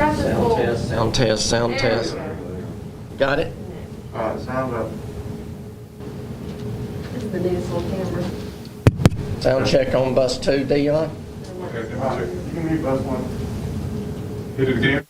Sound test. Sound test, sound There test. we go. Got it? All right, sound up. This is the newest little camera. Sound check on bus 2, Dion? All Okay, right, you can mute bus one. hit it again.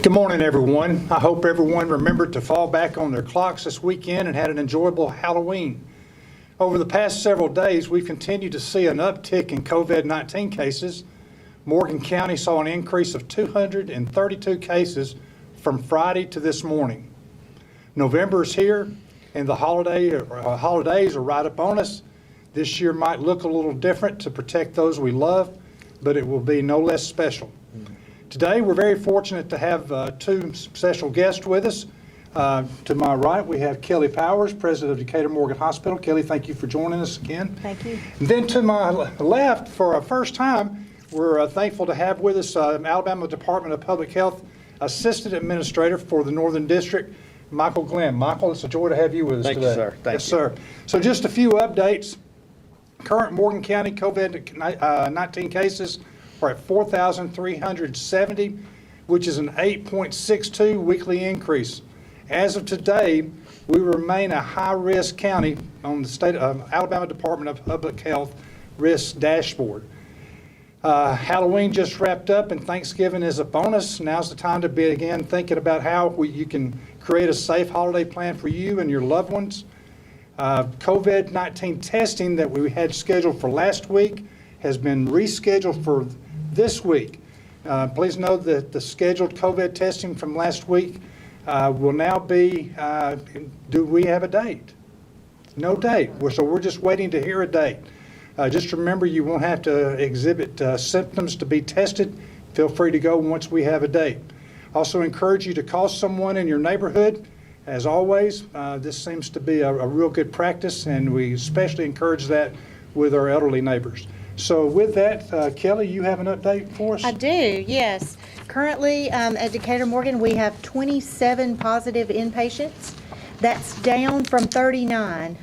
Good morning, everyone. I hope everyone remembered to fall back on their clocks this weekend and had an enjoyable Halloween. Over the past several days, we've continued to see an uptick in COVID-19 cases. Morgan County saw an increase of 232 cases from Friday to this morning. November is here, and the holidays are right upon us. This year might look a little different to protect those we love, but it will be no less special. Today, we're very fortunate to have two special guests with us. To my right, we have Kelly Powers, President of Decatur Morgan Hospital. Kelly, thank you for joining us again. Thank you. And then to my left, for our first time, we're thankful to have with us Alabama Department of Public Health Assistant Administrator for the Northern District, Michael Glenn. Michael, it's a joy to have you with us today. Thank you, sir. Thank yes, you. sir. So just a few updates. Current Morgan County COVID-19 cases are at 4,370, which is an 8.62 weekly increase. As of today, we remain a high-risk county on the state of Alabama Department of Public Health risk dashboard. Halloween just wrapped up and Thanksgiving is upon us. Now's the time to begin thinking about how you can create a safe holiday plan for you and your loved ones. COVID-19 testing that we had scheduled for last week has been rescheduled for this week. Please note that the scheduled COVID testing from last week will now be, do we have a date? No date. So we're just waiting to hear a date. Just remember, you won't have to exhibit symptoms to be tested. Feel free to go once we have a date. Also encourage you to call someone in your neighborhood. As always, this seems to be a real good practice, and we especially encourage that with our elderly neighbors. So with that, Kelly, you have an update for us? I do, yes. Currently, at Decatur Morgan, we have 27 positive inpatients. That's down from 39.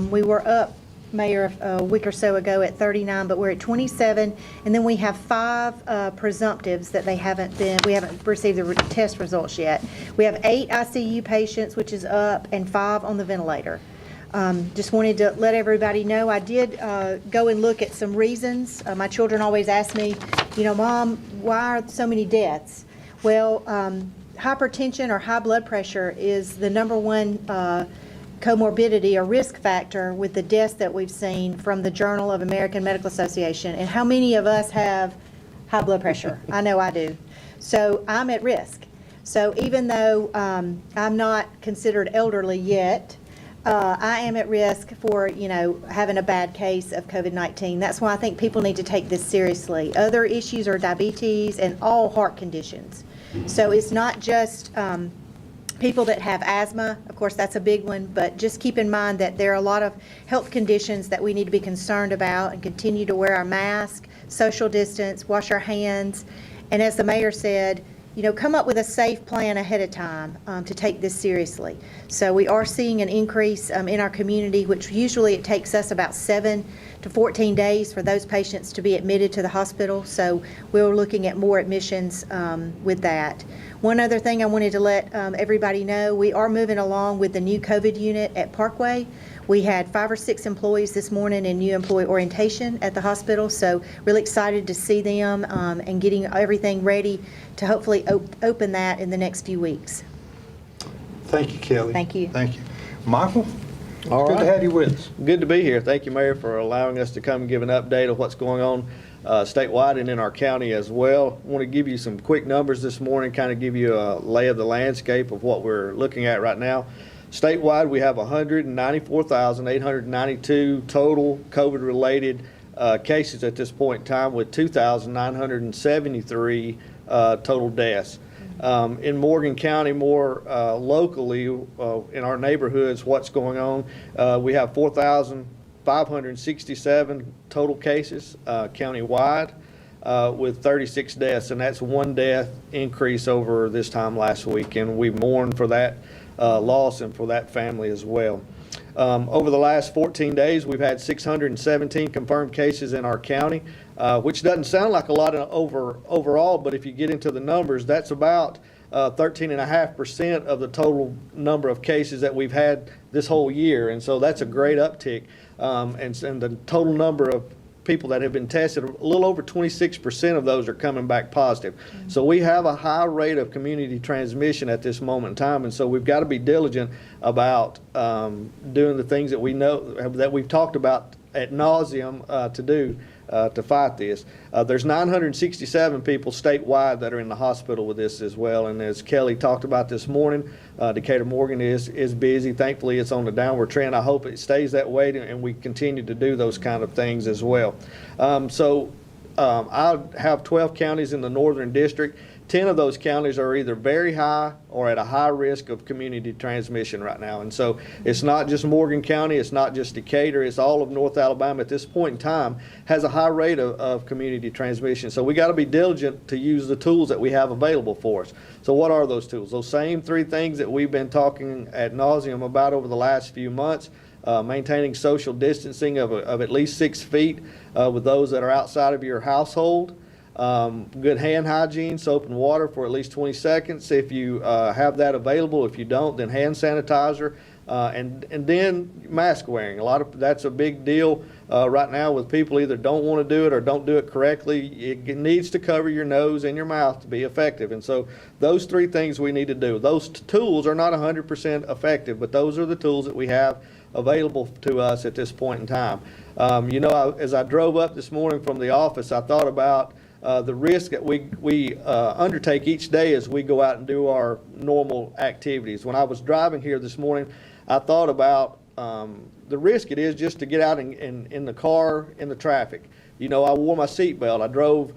We were up, Mayor, a week or so ago at 39, but we're at 27. And then we have 5 presumptives that we haven't received the test results yet. We have 8 ICU patients, which is up, and 5 on the ventilator. Just wanted to let everybody know, I did go and look at some reasons. My children always ask me, Mom, why are so many deaths? Well, hypertension or high blood pressure is the number one comorbidity or risk factor with the deaths that we've seen from the Journal of American Medical Association. And how many of us have high blood pressure? I know I do. So I'm at risk. So even though I'm not considered elderly yet, I am at risk for, having a bad case of COVID-19. That's why I think people need to take this seriously. Other issues are diabetes and all heart conditions. So it's not just people that have asthma. Of course, that's a big one, but just keep in mind that there are a lot of health conditions that we need to be concerned about and continue to wear our mask, social distance, wash our hands, and as the mayor said, come up with a safe plan ahead of time to take this seriously. So we are seeing an increase in our community, which usually it takes us about 7 to 14 days for those patients to be admitted to the hospital. So we're looking at more admissions with that. One other thing I wanted to let everybody know, we are moving along with the new COVID unit at Parkway. We had 5 or 6 employees this morning in new employee orientation at the hospital, so really excited to see them and getting everything ready to hopefully open that in the next few weeks. Thank you, Kelly. Thank you. Thank you. Michael? All Good to right. have you with us. Good to be here. Thank you, Mayor, for allowing us to come and give an update of what's going on statewide and in our county as well. I want to give you some quick numbers this morning, kind of give you a lay of the landscape of what we're looking at right now. Statewide, we have 194,892 total COVID-related cases at this point in time, with 2,973 total deaths. In Morgan County, more locally, in our neighborhoods, what's going on, we have 4,567 total cases countywide, with 36 deaths, and that's 1 death increase over this time last week, and we mourn for that loss and for that family as well. Over the last 14 days, we've had 617 confirmed cases in our county, which doesn't sound like a lot overall, but if you get into the numbers, that's about 13.5% of the total number of cases that we've had this whole year, and so that's a great uptick. And the total number of people that have been tested, a little over 26% of those are coming back positive. So we have a high rate of community transmission at this moment in time, and so we've got to be diligent about doing the things that we know, that we've talked about ad nauseum to do to fight this. There's 967 people statewide that are in the hospital with this as well, and as Kelly talked about this morning, Decatur Morgan is busy. Thankfully, it's on the downward trend. I hope it stays that way, and we continue to do those kind of things as well. I have 12 counties in the Northern District. 10 of those counties are either very high or at a high risk of community transmission right now. And so it's not just Morgan County, it's not just Decatur, it's all of North Alabama at this point in time has a high rate of community transmission. So we got to be diligent to use the tools that we have available for us. So what are those tools? Those same three things that we've been talking ad nauseum about over the last few months. Maintaining social distancing of at least 6 feet with those that are outside of your household. Good hand hygiene, soap and water for at least 20 seconds if you have that available. If you don't, then hand sanitizer, and then mask wearing. That's a big deal right now with people either don't want to do it or don't do it correctly. It needs to cover your nose and your mouth to be effective, and so those three things we need to do. Those tools are not 100% effective, but those are the tools that we have available to us at this point in time. As I drove up this morning from the office, I thought about the risk that we undertake each day as we go out and do our normal activities. When I was driving here this morning, I thought about the risk it is just to get out in the car in the traffic. I wore my seatbelt. I drove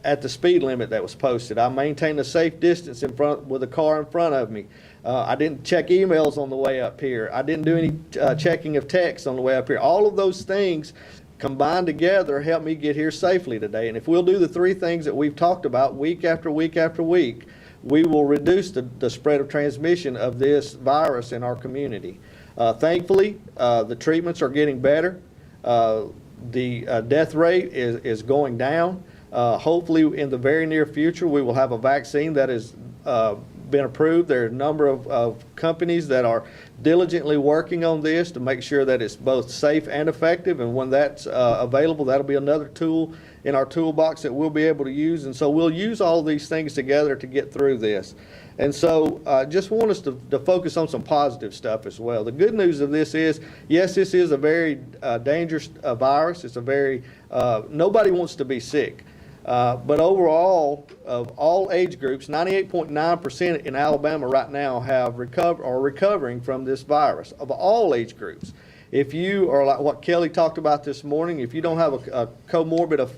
at the speed limit that was posted. I maintained a safe distance in front with the car in front of me. I didn't check emails on the way up here. I didn't do any checking of texts on the way up here. All of those things combined together help me get here safely today. And if we'll do the three things that we've talked about week after week after week, we will reduce the spread of transmission of this virus in our community. Thankfully, the treatments are getting better. The death rate is going down. Hopefully, in the very near future, we will have a vaccine that has been approved. There are a number of companies that are diligently working on this to make sure that it's both safe and effective, and when that's available, that'll be another tool in our toolbox that we'll be able to use. And so we'll use all of these things together to get through this. And so just want us to focus on some positive stuff as well. The good news of this is, yes, this is a very dangerous virus. It's a very, nobody wants to be sick. But overall, of all age groups, 98.9% in Alabama right now have recovering from this virus, of all age groups. If you are like what Kelly talked about this morning, if you don't have a comorbid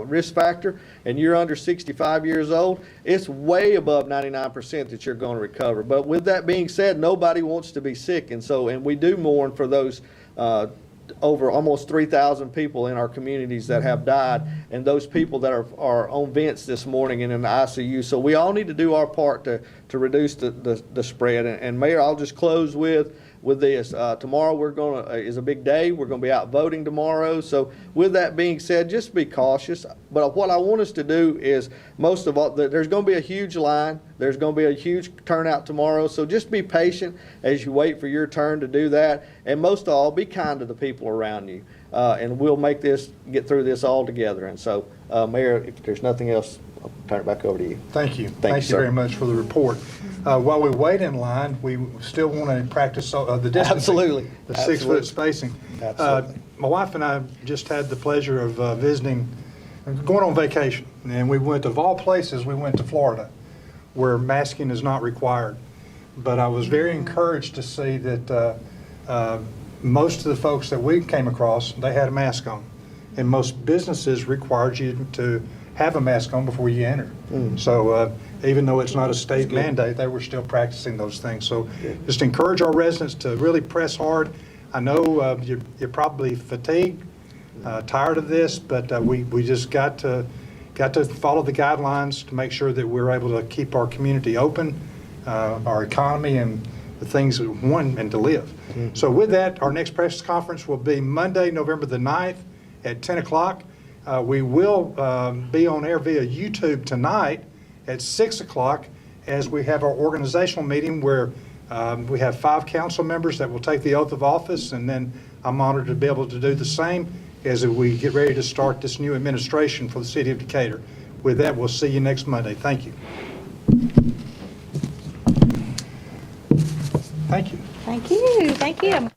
risk factor and you're under 65 years old, it's way above 99% that you're going to recover. But with that being said, nobody wants to be sick, and we do mourn for those over almost 3,000 people in our communities that have died, and those people that are on vents this morning and in the ICU. So we all need to do our part to reduce the spread. And Mayor, I'll just close with this. Tomorrow is a big day. We're going to be out voting tomorrow. So with that being said, just be cautious. But what I want us to do is, most of all, there's going to be a huge line. There's going to be a huge turnout tomorrow. So just be patient as you wait for your turn to do that. And most of all, be kind to the people around you. And we'll get through this all together. And so, Mayor, if there's nothing else, I'll turn it back over to you. Thank you. Thank you, Thank you sir. very much for the report. While we wait in line, we still want to practice the distancing. Absolutely. The Absolutely. 6-foot spacing. Absolutely. My wife and I just had the pleasure of visiting, going on vacation. And we went, of all places, we went to Florida, where masking is not required. But I was very encouraged to see that most of the folks that we came across, they had a mask on. And most businesses required you to have a mask on before you enter. So even though it's not a state mandate, they were still practicing those things. So just encourage our residents to really press hard. I know you're probably fatigued, tired of this, but we just got to follow the guidelines to make sure that we're able to keep our community open, our economy, and the things that we want and to live. So with that, our next press conference will be Monday, November the 9th at 10 o'clock. We will be on air via YouTube tonight at 6 o'clock as we have our organizational meeting where we have 5 council members that will take the oath of office, and then I'm honored to be able to do the same. as we get ready to start this new administration for the city of Decatur. With that, we'll see you next Monday. Thank you. Thank you. Thank you, thank you.